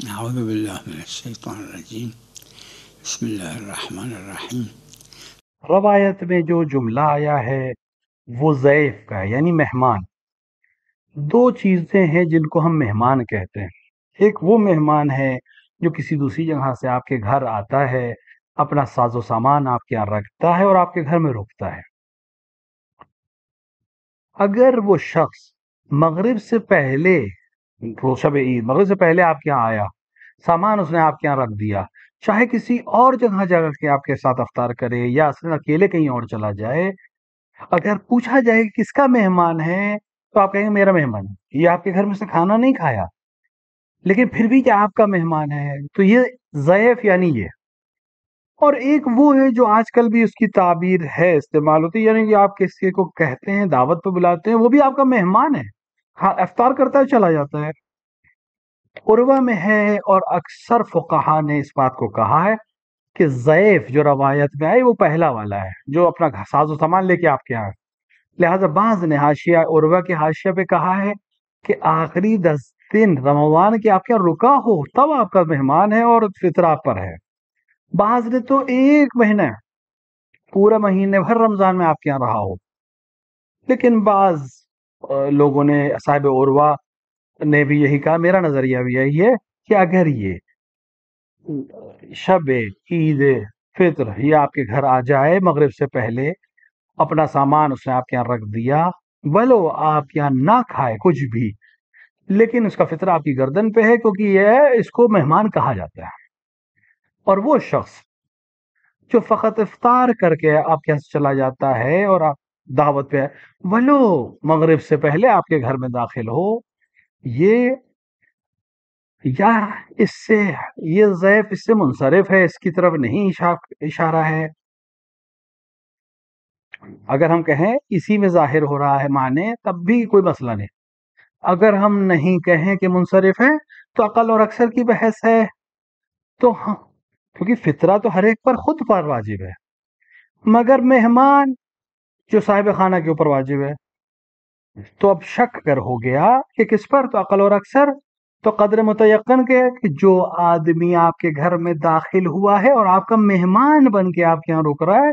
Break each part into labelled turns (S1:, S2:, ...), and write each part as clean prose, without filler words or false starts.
S1: اعوذ باللہ من الشیطان الرجیم بسم اللہ الرحمن الرحیم۔
S2: روایت میں جو جملہ آیا ہے وہ ضیف کا ہے، یعنی مہمان۔ دو چیزیں ہیں جن کو ہم مہمان کہتے ہیں۔ ایک وہ مہمان ہے جو کسی دوسری جگہ سے آپ کے گھر آتا ہے، اپنا ساز و سامان آپ کے یہاں رکھتا ہے اور آپ کے گھر میں رکتا ہے۔ اگر وہ شخص مغرب سے پہلے، شب عید مغرب سے پہلے آپ کے یہاں آیا، سامان اس نے آپ کے یہاں رکھ دیا، چاہے کسی اور جگہ جا کے آپ کے ساتھ افطار کرے یا اصلا اکیلے کہیں اور چلا جائے، اگر پوچھا جائے کہ کس کا مہمان ہے تو آپ کہیں گے میرا مہمان ہے، یہ آپ کے گھر میں سے کھانا نہیں کھایا لیکن پھر بھی کیا آپ کا مہمان ہے، تو یہ ضیف یعنی یہ۔ اور ایک وہ ہے جو آج کل بھی اس کی تعبیر ہے استعمال ہوتی ہے، یعنی کہ آپ کسی کو کہتے ہیں دعوت پہ بلاتے ہیں، وہ بھی آپ کا مہمان ہے، ہاں افطار کرتا ہے چلا جاتا ہے۔ عروہ میں ہے اور اکثر فقہا نے اس بات کو کہا ہے کہ ضیف جو روایت میں آئی وہ پہلا والا ہے جو اپنا ساز و سامان لے کے آپ کے یہاں، لہٰذا بعض نے حاشیہ عروہ کے حاشیہ پہ کہا ہے کہ آخری 10 دن رمضان کے آپ کے یہاں رکا ہو تب آپ کا مہمان ہے اور فطر آپ پر ہے۔ بعض نے تو ایک مہینہ پورا مہینے بھر رمضان میں آپ کے یہاں رہا ہو، لیکن بعض لوگوں نے صاحب عروہ نے بھی یہی کہا، میرا نظریہ بھی یہی ہے کہ اگر یہ شب عید فطر یہ آپ کے گھر آ جائے مغرب سے پہلے، اپنا سامان اس نے آپ کے یہاں رکھ دیا، بلو آپ کے یہاں نہ کھائے کچھ بھی، لیکن اس کا فطرہ آپ کی گردن پہ ہے، کیونکہ یہ اس کو مہمان کہا جاتا ہے۔ اور وہ شخص جو فقط افطار کر کے آپ کے یہاں سے چلا جاتا ہے اور آپ دعوت پہ ولو مغرب سے پہلے آپ کے گھر میں داخل ہو، یہ یا اس سے یہ ضیف اس سے منصرف ہے، اس کی طرف نہیں اشارہ ہے۔ اگر ہم کہیں اسی میں ظاہر ہو رہا ہے معنی تب بھی کوئی مسئلہ نہیں، اگر ہم نہیں کہیں کہ منصرف ہے تو عقل اور اکثر کی بحث ہے، تو ہاں، کیونکہ فطرہ تو ہر ایک پر خود پر واجب ہے، مگر مہمان جو صاحب خانہ کے اوپر واجب ہے، تو اب شک اگر ہو گیا کہ کس پر، تو عقل اور اکثر، تو قدر متیقن کے کہ جو آدمی آپ کے گھر میں داخل ہوا ہے اور آپ کا مہمان بن کے آپ کے یہاں رک رہا ہے،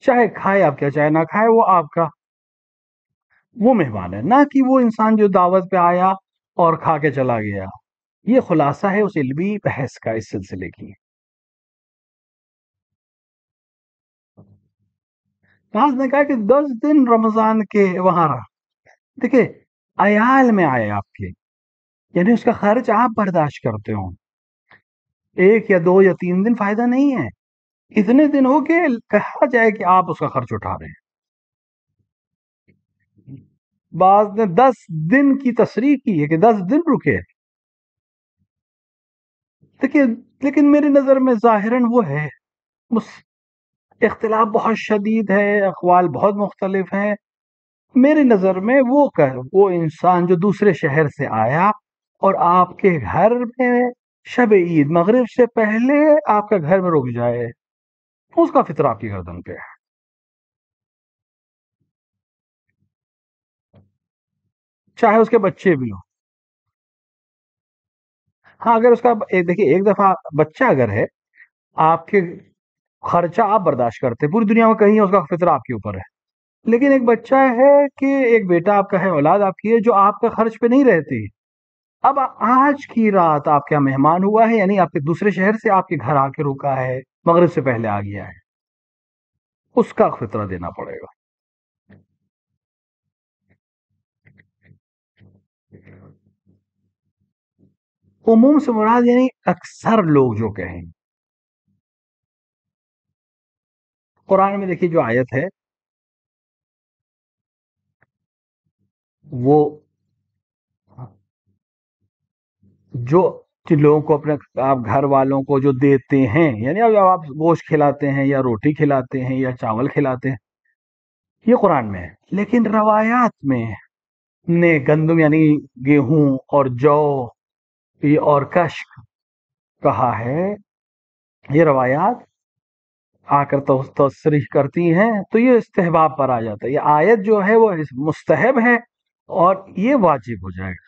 S2: چاہے کھائے آپ کیا چاہے نہ کھائے، وہ آپ کا وہ مہمان ہے، نہ کہ وہ انسان جو دعوت پہ آیا اور کھا کے چلا گیا۔ یہ خلاصہ ہے اس علمی بحث کا اس سلسلے کی۔ بعض نے کہا کہ 10 دن رمضان کے وہاں رہا، دیکھیں عیال میں آئے آپ کے، یعنی اس کا خرچ آپ برداشت کرتے ہو، 1 یا 2 یا 3 دن فائدہ نہیں ہے، اتنے دن ہو کہ کہا جائے کہ آپ اس کا خرچ اٹھا رہے ہیں۔ بعض نے 10 دن کی تصریح کی ہے کہ 10 دن رکے، دیکھیے لیکن میری نظر میں ظاہراً وہ ہے، اختلاف بہت شدید ہے، اقوال بہت مختلف ہیں، میری نظر میں وہ انسان جو دوسرے شہر سے آیا اور آپ کے گھر میں شب عید مغرب سے پہلے آپ کا گھر میں رک جائے، اس کا فطرہ آپ کی گردن پہ ہے، چاہے اس کے بچے بھی ہوں۔ ہاں اگر اس کا دیکھیے ایک دفعہ بچہ اگر ہے، آپ کے خرچہ آپ برداشت کرتے، پوری دنیا میں کہیں اس کا فطرہ آپ کے اوپر ہے، لیکن ایک بچہ ہے کہ ایک بیٹا آپ کا ہے، اولاد آپ کی ہے جو آپ کا خرچ پہ نہیں رہتی، اب آج کی رات آپ کا مہمان ہوا ہے، یعنی آپ کے دوسرے شہر سے آپ کے گھر آ کے رکا ہے، مغرب سے پہلے آ گیا ہے، اس کا فطرہ دینا پڑے گا۔ عموم سے مراد یعنی اکثر لوگ جو کہیں، قرآن میں دیکھیے جو آیت ہے وہ جو جن لوگوں کو اپنے آپ گھر والوں کو جو دیتے ہیں، یعنی اب آپ گوشت کھلاتے ہیں یا روٹی کھلاتے ہیں یا چاول کھلاتے ہیں، یہ قرآن میں ہے، لیکن روایات میں نے گندم یعنی گیہوں اور جو اور کشک کہا ہے، یہ روایات آ کر تصریح کرتی ہیں، تو یہ استحباب پر آ جاتا ہے، یہ آیت جو ہے وہ مستحب ہے اور یہ واجب ہو جائے گا۔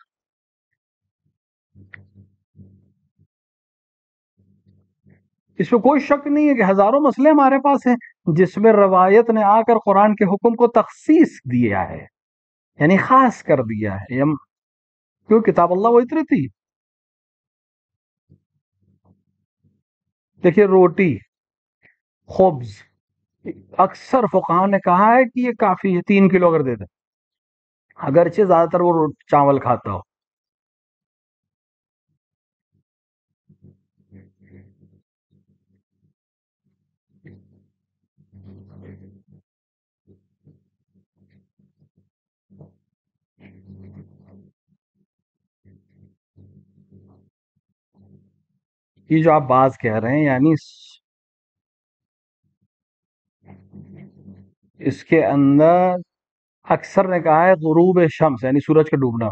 S2: اس میں کوئی شک نہیں ہے کہ ہزاروں مسئلے ہمارے پاس ہیں جس میں روایت نے آ کر قرآن کے حکم کو تخصیص دیا ہے، یعنی خاص کر دیا ہے، کیوں کتاب اللہ وہ اتری تھی. دیکھیے روٹی، خبز، اکثر فقہا نے کہا ہے کہ یہ کافی ہے، 3 کلو اگر دے دیں، اگرچہ زیادہ تر وہ چاول کھاتا ہو. یہ جو آپ باز کہہ رہے ہیں، یعنی اس کے اندر اکثر نے کہا ہے غروب شمس یعنی سورج کا ڈوبنا،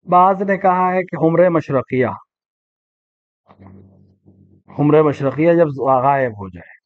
S2: بعض نے کہا ہے کہ حمرہ مشرقیہ، حمرہ مشرقیہ جب غائب ہو جائے.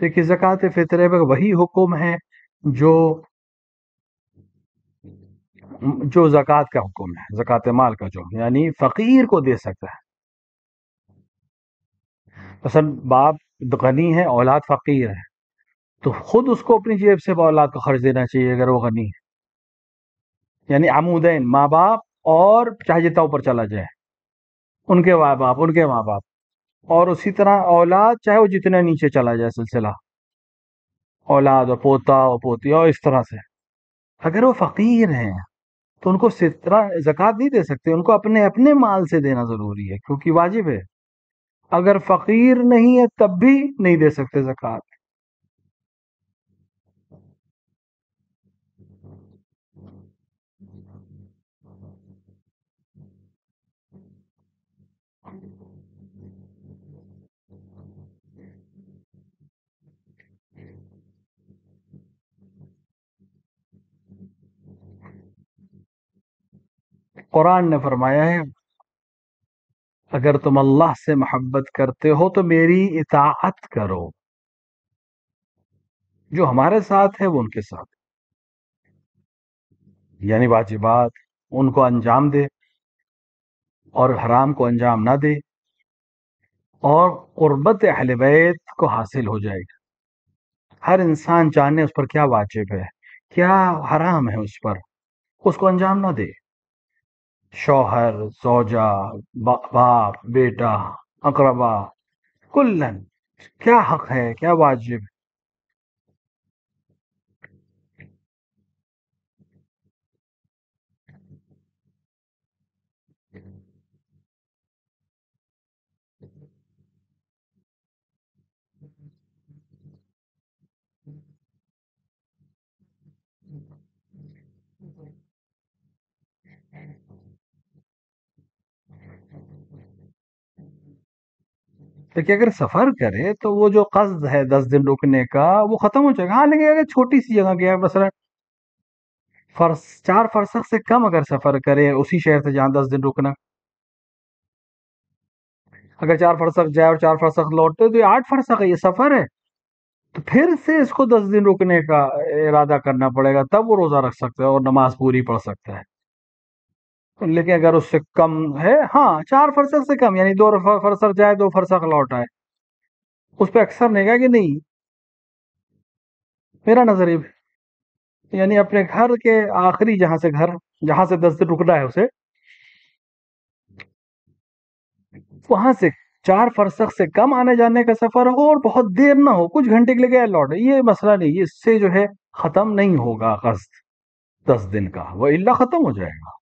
S2: دیکھیے زکوٰۃ فطرے میں وہی حکم ہے جو زکوٰۃ کا حکم ہے، زکوٰۃ مال کا، جو یعنی فقیر کو دے سکتا ہے. مثلا باپ غنی ہے، اولاد فقیر ہے، تو خود اس کو اپنی جیب سے اولاد کو خرچ دینا چاہیے اگر وہ غنی ہے. یعنی عمودین، ماں باپ اور چاہے جتنا اوپر چلا جائے، ان کے ماں باپ، ان کے ماں باپ، اور اسی طرح اولاد چاہے وہ جتنے نیچے چلا جائے سلسلہ، اولاد اور پوتا اور پوتی اور اس طرح سے. اگر وہ فقیر ہیں تو ان کو سترہ زکوٰۃ نہیں دے سکتے، ان کو اپنے اپنے مال سے دینا ضروری ہے کیونکہ واجب ہے. اگر فقیر نہیں ہے تب بھی نہیں دے سکتے زکوٰۃ. قرآن نے فرمایا ہے اگر تم اللہ سے محبت کرتے ہو تو میری اطاعت کرو، جو ہمارے ساتھ ہے وہ ان کے ساتھ، یعنی واجبات ان کو انجام دے اور حرام کو انجام نہ دے، اور قربت اہل بیت کو حاصل ہو جائے گا. ہر انسان جانے اس پر کیا واجب ہے، کیا حرام ہے، اس پر اس کو انجام نہ دے. شوہر، زوجہ، باپ، بیٹا، اقربا، کلن کیا حق ہے، کیا واجب. دیکھیے اگر سفر کرے تو وہ جو قصد ہے 10 دن رکنے کا وہ ختم ہو جائے گا. ہاں لیکن اگر چھوٹی سی جگہ گیا، مثلا 4 فرسخ سے کم اگر سفر کرے اسی شہر سے جہاں 10 دن رکنا، اگر 4 فرسخ جائے اور 4 فرسخ لوٹے تو یہ 8 فرسخ ہے، یہ سفر ہے. تو پھر سے اس کو 10 دن رکنے کا ارادہ کرنا پڑے گا، تب وہ روزہ رکھ سکتا ہے اور نماز پوری پڑھ سکتا ہے. لیکن اگر اس سے کم ہے، ہاں 4 فرسخ سے کم یعنی 2 فرسخ جائے 2 فرسخ لوٹ آئے، اس پہ اکثر نے کہا کہ نہیں، میرا نظریہ یعنی اپنے گھر کے آخری جہاں سے 10 دن رکنا ہے اسے، وہاں سے 4 فرسخ سے کم آنے جانے کا سفر ہو اور بہت دیر نہ ہو، کچھ گھنٹے کے لیے گئے لوٹے، یہ مسئلہ نہیں، اس سے جو ہے ختم نہیں ہوگا قصد 10 دن کا، وہ الا ختم ہو جائے گا.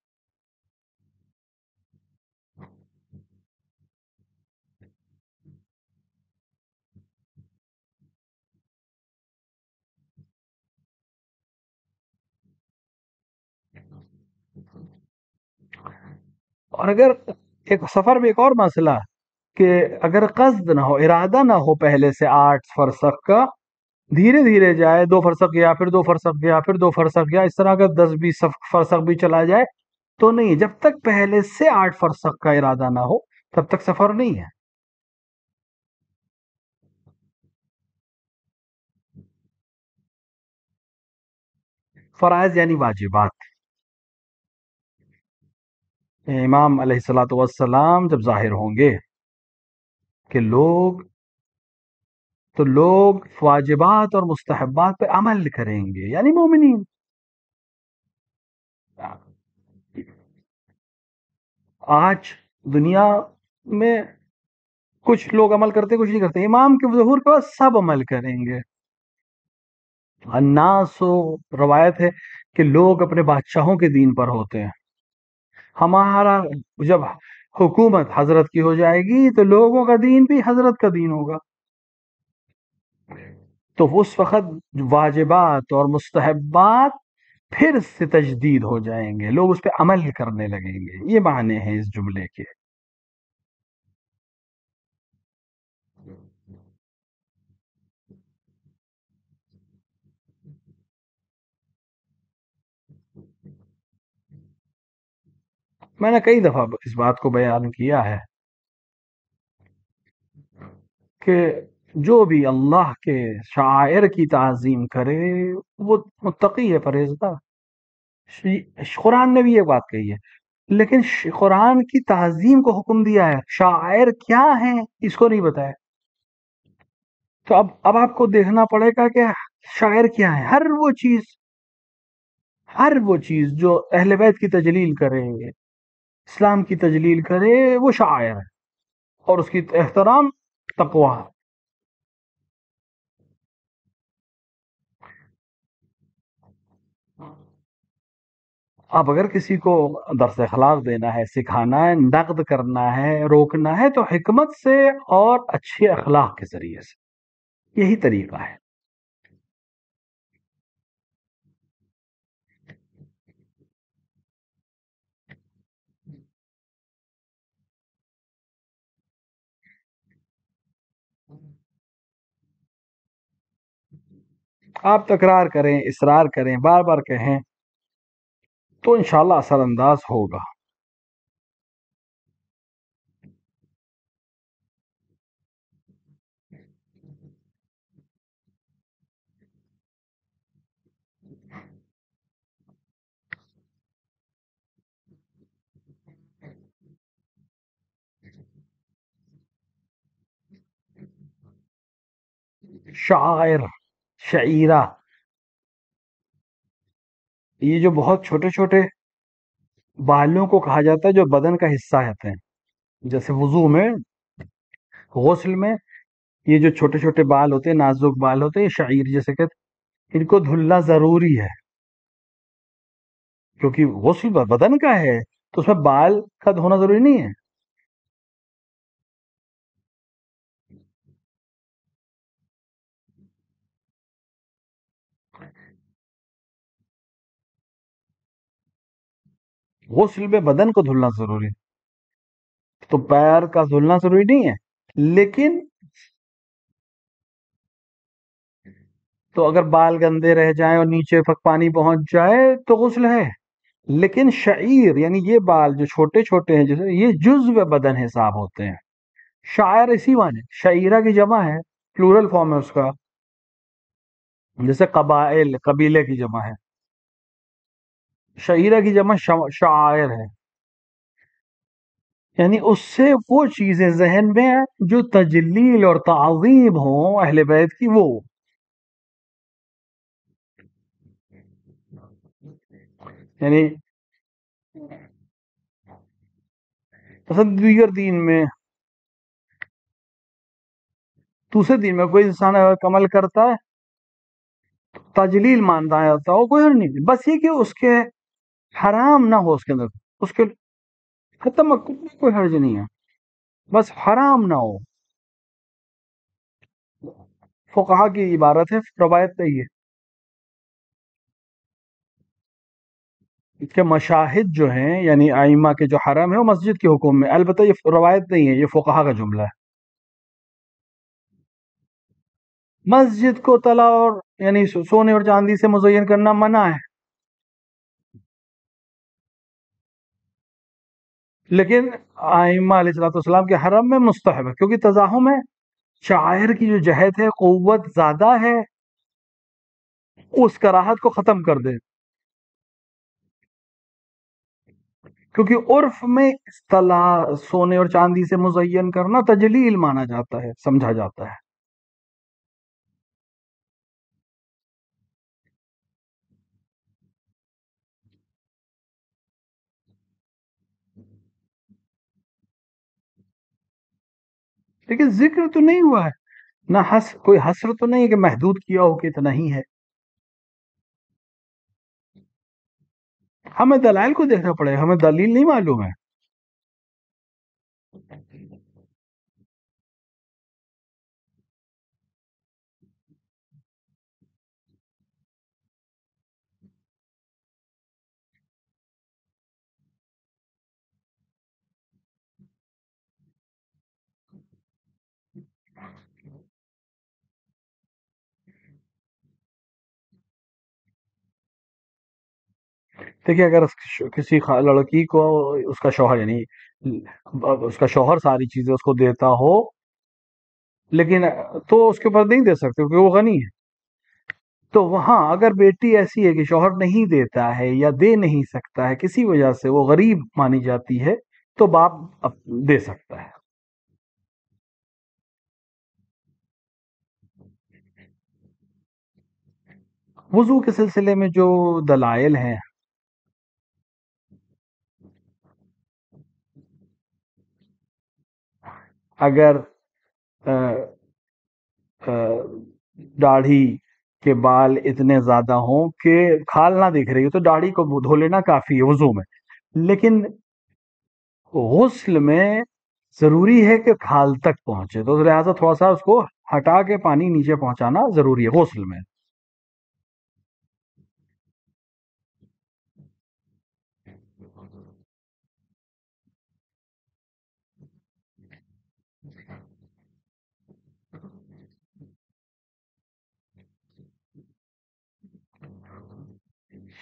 S2: اور اگر ایک سفر میں ایک اور مسئلہ کہ اگر قصد نہ ہو، ارادہ نہ ہو پہلے سے 8 فرسخ کا، دھیرے دھیرے جائے، 2 فرسخ گیا، پھر 2 فرسخ گیا، پھر 2 فرسخ گیا، اس طرح اگر 10-20 فرسخ بھی چلا جائے تو نہیں، جب تک پہلے سے 8 فرسخ کا ارادہ نہ ہو تب تک سفر نہیں ہے. فرائض یعنی واجبات. امام علیہ الصلوۃ والسلام جب ظاہر ہوں گے کہ لوگ واجبات اور مستحبات پہ عمل کریں گے، یعنی مومنین. آج دنیا میں کچھ لوگ عمل کرتے کچھ نہیں کرتے. امام کے ظہور کے بعد سب عمل کریں گے. الناس روایت ہے کہ لوگ اپنے بادشاہوں کے دین پر ہوتے ہیں. ہمارا جب حکومت حضرت کی ہو جائے گی تو لوگوں کا دین بھی حضرت کا دین ہوگا. تو اس وقت واجبات اور مستحبات پھر سے تجدید ہو جائیں گے، لوگ اس پہ عمل کرنے لگیں گے. یہ معنی ہیں اس جملے کے. میں نے کئی دفعہ اس بات کو بیان کیا ہے کہ جو بھی اللہ کے شاعر کی تعظیم کرے وہ متقی ہے، پرہیزگار. قرآن نے بھی یہ بات کہی ہے، لیکن قرآن کی تعظیم کو حکم دیا ہے، شاعر کیا ہیں اس کو نہیں بتایا. تو اب آپ کو دیکھنا پڑے گا کہ شاعر کیا ہے. ہر وہ چیز جو اہل بیت کی تجلیل کرے، اسلام کی تجلیل کرے، وہ شاعر ہے، اور اس کی احترام تقوی ہے. اب اگر کسی کو درس اخلاق دینا ہے، سکھانا ہے، نقد کرنا ہے، روکنا ہے، تو حکمت سے اور اچھے اخلاق کے ذریعے سے. یہی طریقہ ہے. آپ تکرار کریں، اصرار کریں، بار بار کہیں تو انشاءاللہ اثر انداز ہوگا. شاعر، شعیرہ، یہ جو بہت چھوٹے چھوٹے بالوں کو کہا جاتا ہے جو بدن کا حصہ ہوتے ہیں، جیسے وضو میں، غسل میں، یہ جو چھوٹے چھوٹے بال ہوتے ہیں، نازک بال ہوتے ہیں، یہ شعیر جیسے کہ ان کو دھلنا ضروری ہے، کیونکہ غسل بدن کا ہے تو اس میں بال کا دھونا ضروری نہیں ہے. غسل میں بدن کو دھلنا ضروری ہے تو پیر کا دھلنا ضروری نہیں ہے. لیکن تو اگر بال گندے رہ جائیں اور نیچے تک پانی پہنچ جائے تو غسل ہے. لیکن شعیر یعنی یہ بال جو چھوٹے چھوٹے ہیں، جیسے یہ جزو بدن حساب ہوتے ہیں. شاعر اسی معنی، شعیرہ کی جمع ہے، پلورل فارم ہے اس کا، جیسے قبائل، قبیلے کی جمع ہے. شعیرہ کی جمع شاعر ہے. یعنی اس سے وہ چیزیں ذہن میں جو تجلیل اور تعظیم ہوں اہل بیت کی، وہ یعنی مثلا دوسرے دین میں کوئی انسان اگر عمل کرتا ہے تجلیل مانتا ہے ہوتا ہو، کوئی حرج نہیں، بس یہ کہ اس کے حرام نہ ہو، اس کے اندر اس کے ختم کوئی حرج نہیں ہے، بس حرام نہ ہو. فقہا کی عبارت ہے، روایت نہیں ہے کہ مشاہد جو ہیں یعنی ائمہ کے جو حرم ہے وہ مسجد کے حکم میں. البتہ یہ روایت نہیں ہے، یہ فقہا کا جملہ ہے. مسجد کو طلا اور یعنی سونے اور چاندی سے مزین کرنا منع ہے. لیکن ائمہ علیہ الصلوۃ والسلام کے حرم میں مستحب ہے، کیونکہ تزاحم ہے، شاعر کی جو جہد ہے، قوت زیادہ ہے، اس کراہت کو ختم کر دے، کیونکہ عرف میں اصطلاح سونے اور چاندی سے مزین کرنا تجلیل مانا جاتا ہے، سمجھا جاتا ہے۔ لیکن ذکر تو نہیں ہوا ہے، نہ کوئی حسر تو نہیں ہے کہ محدود کیا ہو کہ اتنا ہی ہے، ہمیں دلائل کو دیکھنا پڑے گا، ہمیں دلیل نہیں معلوم ہے۔ دیکھیے اگر کسی لڑکی کو اس کا شوہر، یعنی اس کا شوہر ساری چیزیں اس کو دیتا ہو، لیکن تو اس کے اوپر نہیں دے سکتے کیونکہ وہ غنی ہے، تو وہاں اگر بیٹی ایسی ہے کہ شوہر نہیں دیتا ہے یا دے نہیں سکتا ہے، کسی وجہ سے وہ غریب مانی جاتی ہے، تو باپ دے سکتا ہے۔ وضو کے سلسلے میں جو دلائل ہیں، اگر داڑھی کے بال اتنے زیادہ ہوں کہ کھال نہ دکھ رہی ہے تو داڑھی کو دھو لینا کافی ہے وضو میں، لیکن غسل میں ضروری ہے کہ کھال تک پہنچے، تو لہٰذا تھوڑا سا اس کو ہٹا کے پانی نیچے پہنچانا ضروری ہے غسل میں۔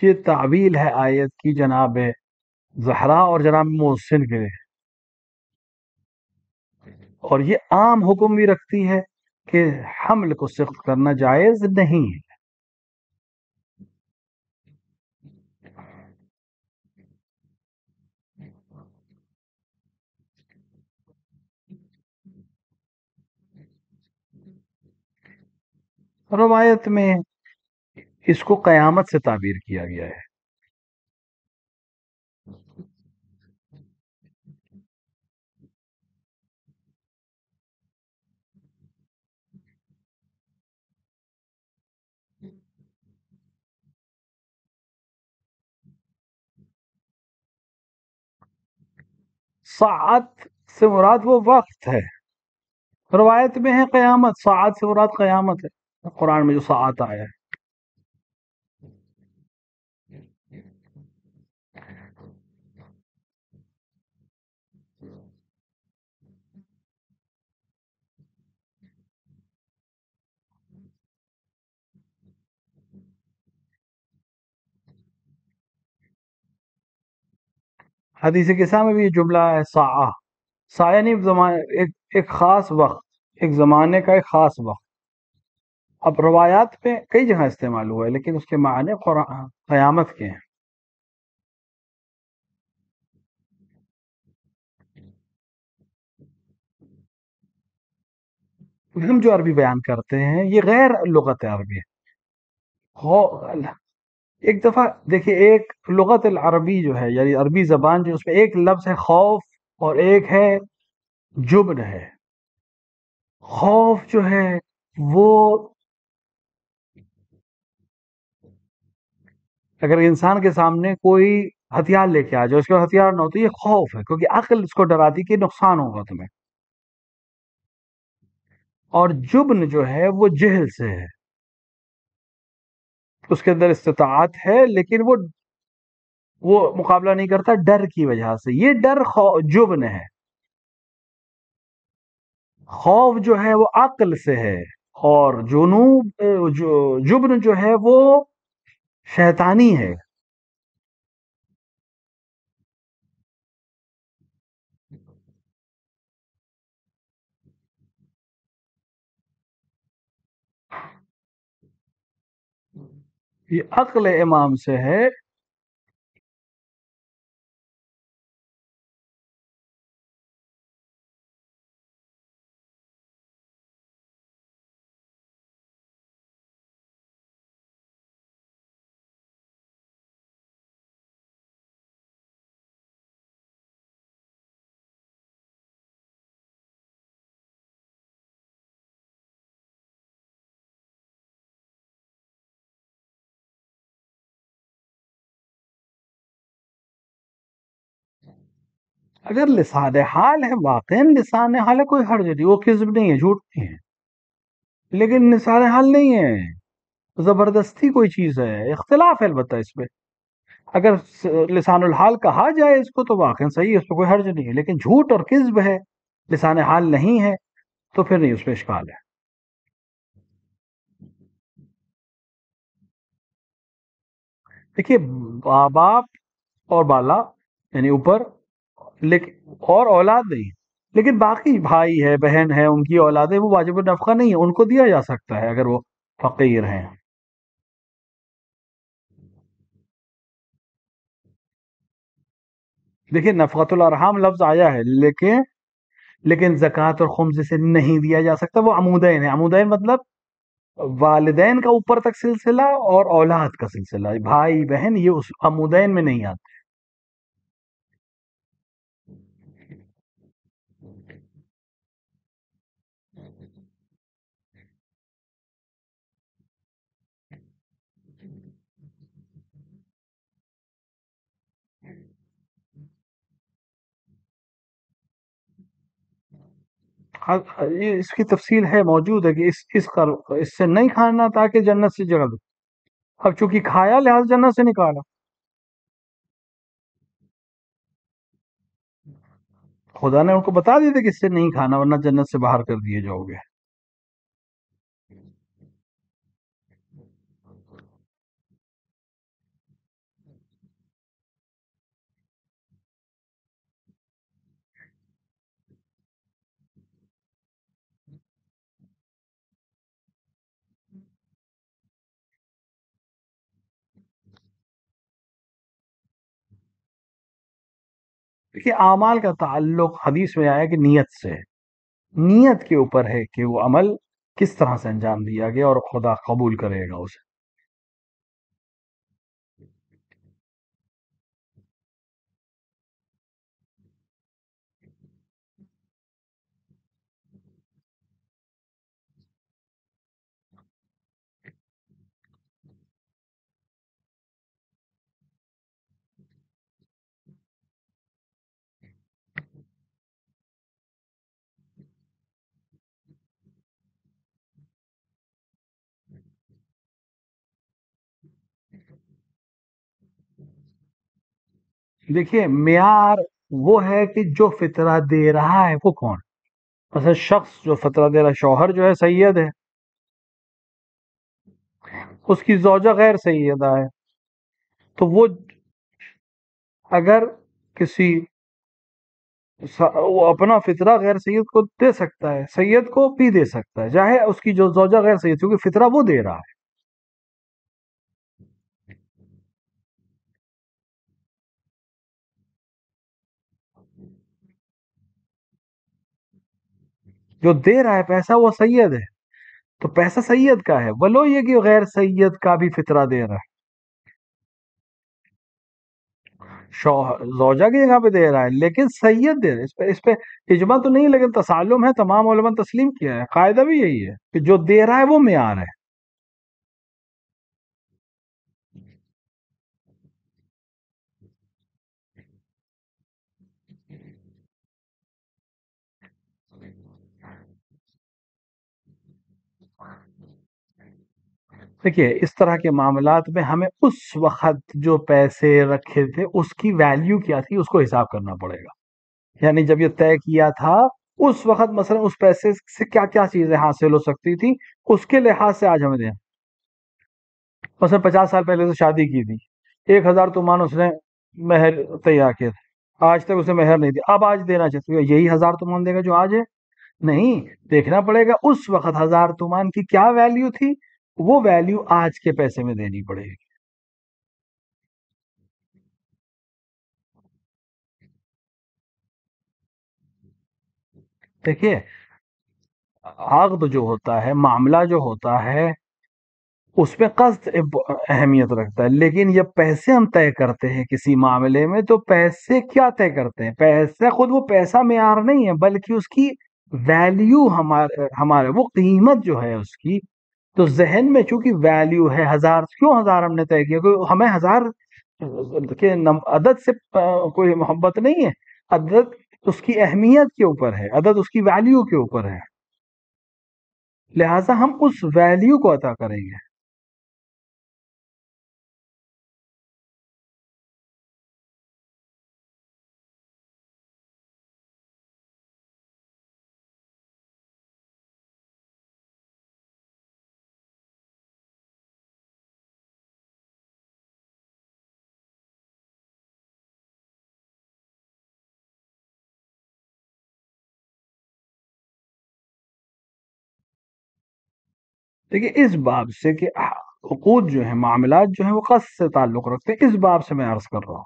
S2: یہ تعویل ہے آیت کی جناب زہرا اور جناب محسن کے، اور یہ عام حکم بھی رکھتی ہے کہ حمل کو سخت کرنا جائز نہیں ہے۔ روایت میں اس کو قیامت سے تعبیر کیا گیا ہے۔ ساعت سے مراد وہ وقت ہے، روایت میں ہے قیامت، ساعت سے مراد قیامت ہے، قرآن میں جو ساعت آیا ہے۔ حدیث قصہ میں بھی یہ جملہ ہے ساعہ، سایہ یعنی ایک خاص وقت، ایک زمانے کا ایک خاص وقت۔ اب روایات پہ کئی جگہ استعمال ہوا ہے لیکن اس کے معنی قیامت کے ہیں۔ ہم جو عربی بیان کرتے ہیں یہ غیر لغت عربی ہے۔ ایک دفعہ دیکھیے، ایک لغت العربی جو ہے، یعنی عربی زبان جو، اس میں ایک لفظ ہے خوف اور ایک ہے جبن ہے۔ خوف جو ہے وہ اگر انسان کے سامنے کوئی ہتھیار لے کے آ جائے، اس کے پاس ہتھیار نہ ہو، تو یہ خوف ہے، کیونکہ عقل اس کو ڈراتی کہ نقصان ہوگا تمہیں۔ اور جبن جو ہے وہ جہل سے ہے، اس کے اندر استطاعت ہے لیکن وہ مقابلہ نہیں کرتا ڈر کی وجہ سے، یہ ڈر جبن ہے۔ خوف جو ہے وہ عقل سے ہے، اور جبن جو ہے وہ شیطانی ہے۔ یہ عقل امام سے ہے. اگر لسان حال ہے، واقعا لسان حال ہے، کوئی حرج نہیں، وہ کذب نہیں ہے، جھوٹ نہیں ہے. لیکن لسان حال نہیں ہے، زبردستی کوئی چیز ہے، اختلاف ہے البتہ اس پہ. اگر لسان الحال کہا جائے اس کو تو واقعا صحیح ہے، اس پہ کوئی حرج نہیں ہے. لیکن جھوٹ اور کذب ہے، لسان حال نہیں ہے، تو پھر نہیں، اس پہ اشکال ہے. دیکھیے، باپ اور بالا یعنی اوپر، لیکن اور اولاد نہیں. لیکن باقی بھائی ہے، بہن ہے، ان کی اولادیں، وہ واجب النفقہ نہیں ہے، ان کو دیا جا سکتا ہے اگر وہ فقیر ہیں. دیکھیے، نفقۃ الارحام لفظ آیا ہے، لیکن زکوٰۃ اور خمس سے نہیں دیا جا سکتا. وہ عمودین ہے. عمودین مطلب والدین کا اوپر تک سلسلہ اور اولاد کا سلسلہ، بھائی بہن، یہ اس عمودین میں نہیں آتے. یہ اس کی تفصیل ہے، موجود ہے کہ اس سے نہیں کھانا تاکہ جنت سے جگہ دو. اب چونکہ کھایا لحاظ جنت سے نکالا. خدا نے ان کو بتا دیا تھا کہ اس سے نہیں کھانا ورنہ جنت سے باہر کر دیے جاؤ گے. دیکھیے، اعمال کا تعلق حدیث میں آیا کہ نیت سے ہے. نیت کے اوپر ہے کہ وہ عمل کس طرح سے انجام دیا گیا اور خدا قبول کرے گا اسے. دیکھیے، معیار وہ ہے کہ جو فطرہ دے رہا ہے وہ کون. مثلا شخص جو فطرہ دے رہا ہے، شوہر جو ہے سید ہے، اس کی زوجہ غیر سیدہ ہے، تو وہ اگر کسی وہ اپنا فطرہ غیر سید کو دے سکتا ہے، سید کو بھی دے سکتا ہے، چاہے اس کی جو زوجہ غیر سید، کیونکہ فطرہ وہ دے رہا ہے. جو دے رہا ہے پیسہ وہ سید ہے، تو پیسہ سید کا ہے، ولو یہ کہ غیر سید کا بھی فطرہ دے رہا ہے. شوہر زوجہ کی جگہ پہ دے رہا ہے لیکن سید دے رہا ہے. اس پہ اجماع تو نہیں، لیکن تسالم ہے، تمام علماء نے تسلیم کیا ہے. قاعدہ بھی یہی ہے کہ جو دے رہا ہے وہ معیار ہے. دیکھیے، اس طرح کے معاملات میں ہمیں اس وقت جو پیسے رکھے تھے اس کی ویلیو کیا تھی، اس کو حساب کرنا پڑے گا. یعنی جب یہ طے کیا تھا، اس وقت مثلا اس پیسے سے کیا کیا چیزیں حاصل ہو سکتی تھی، اس کے لحاظ سے آج ہمیں دیں. مثلا 50 سال پہلے سے شادی کی تھی، 1,000 تومان اس نے مہر تیار کیا تھا، آج تک اسے مہر نہیں دیا، اب آج دینا چاہتے ہیں، یہی 1,000 تومان دے گا جو آج ہے؟ نہیں، دیکھنا پڑے گا اس وقت 1,000 تومان کی کیا ویلیو تھی وہ ویلیو آج کے پیسے میں دینی پڑے گی. دیکھیے، عقد جو ہوتا ہے، معاملہ جو ہوتا ہے، اس میں قصد اہمیت رکھتا ہے. لیکن یہ پیسے ہم طے کرتے ہیں کسی معاملے میں، تو پیسے کیا طے کرتے ہیں؟ پیسے خود وہ پیسہ معیار نہیں ہے، بلکہ اس کی ویلیو ہمارے وہ قیمت جو ہے اس کی. تو ذہن میں چونکہ ویلیو ہے، 1000 کیوں 1000 ہم نے طے کیا؟ کیونکہ ہمیں 1000 کے عدد سے کوئی محبت نہیں ہے. عدد اس کی اہمیت کے اوپر ہے، عدد اس کی ویلیو کے اوپر ہے، لہٰذا ہم اس ویلیو کو عطا کریں گے. دیکھیے، اس باب سے کہ عقود جو ہیں، معاملات جو ہیں، وہ قصد سے تعلق رکھتے ہیں، اس باب سے میں عرض کر رہا ہوں.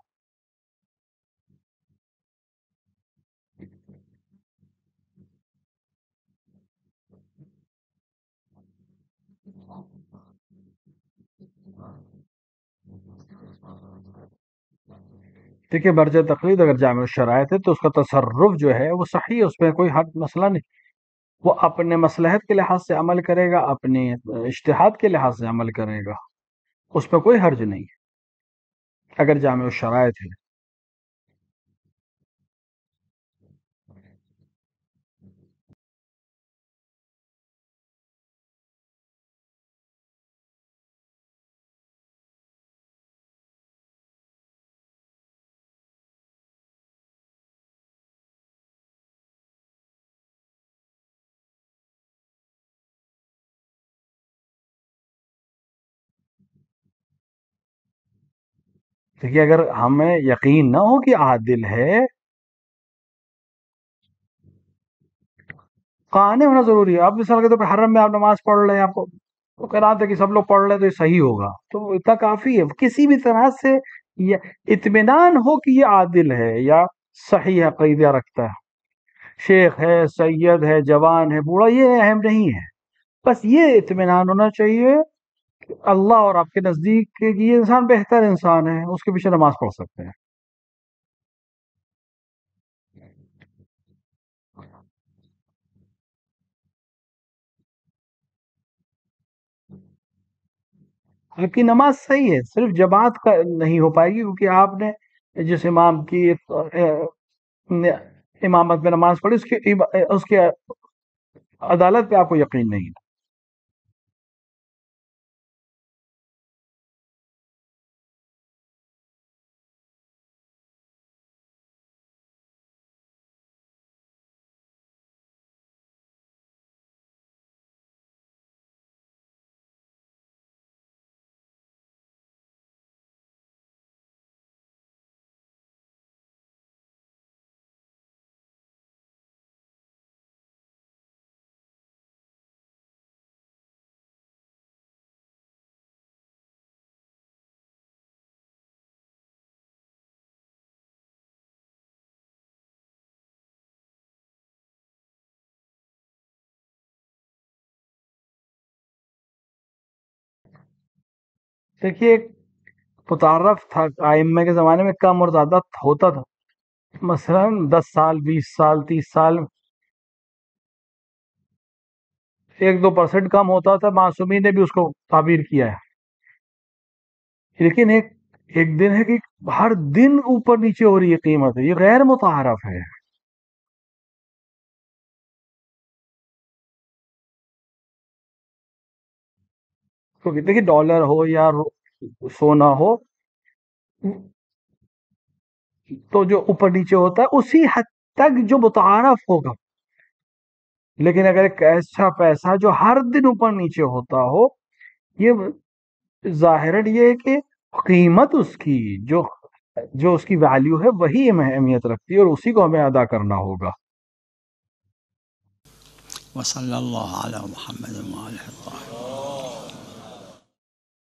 S2: دیکھیے، برجہ تقلید اگر جامع الشرائط ہے تو اس کا تصرف جو ہے وہ صحیح ہے، اس میں کوئی حد مسئلہ نہیں. وہ اپنے مصلحت کے لحاظ سے عمل کرے گا، اپنے اجتہاد کے لحاظ سے عمل کرے گا، اس میں کوئی حرج نہیں ہے اگر جامع الشرائط ہے. دیکھیے، اگر ہمیں یقین نہ ہو کہ عادل ہے، قانے ہونا ضروری ہے. اب مثال کے طور پہ حرم میں آپ نماز پڑھ رہے ہیں، آپ کو وہ کہہ رہا تھا کہ سب لوگ پڑھ رہے ہیں تو یہ صحیح ہوگا، تو اتنا کافی ہے. کسی بھی طرح سے یہ اطمینان ہو کہ یہ عادل ہے یا صحیح عقیدہ رکھتا ہے. شیخ ہے، سید ہے، جوان ہے، بوڑھا، یہ اہم نہیں ہے. بس یہ اطمینان ہونا چاہیے کہ اللہ اور آپ کے نزدیک کہ یہ انسان بہتر انسان ہے، اس کے پیچھے نماز پڑھ سکتے ہیں. آپ کی نماز صحیح ہے، صرف جماعت کا نہیں ہو پائے گی، کیونکہ آپ نے جس امام کی امامت میں نماز پڑھی، اس کے عدالت پہ آپ کو یقین نہیں ہے. دیکھیے، ایک متعارف تھا ائمہ کے زمانے میں، کم اور زیادہ ہوتا تھا. مثلا 10 سال، 20 سال، 30 سال، 1-2% کم ہوتا تھا. معصومی نے بھی اس کو تعبیر کیا ہے. لیکن ایک دن ہے کہ ہر دن اوپر نیچے ہو رہی ہے قیمت، یہ غیر متعارف ہے. کیونکہ دیکھیے، ڈالر ہو یا سونا ہو، تو جو اوپر نیچے ہوتا ہے اسی حد تک جو متعارف ہوگا. لیکن اگر ایک ایسا پیسہ جو ہر دن اوپر نیچے ہوتا ہو، یہ ظاہراً یہ ہے کہ قیمت اس کی جو اس کی ویلیو ہے وہی اہمیت رکھتی ہے، اور اسی کو ہمیں ادا کرنا ہوگا.
S1: وصلی اللہ علی محمد وآلہ الطاہرین.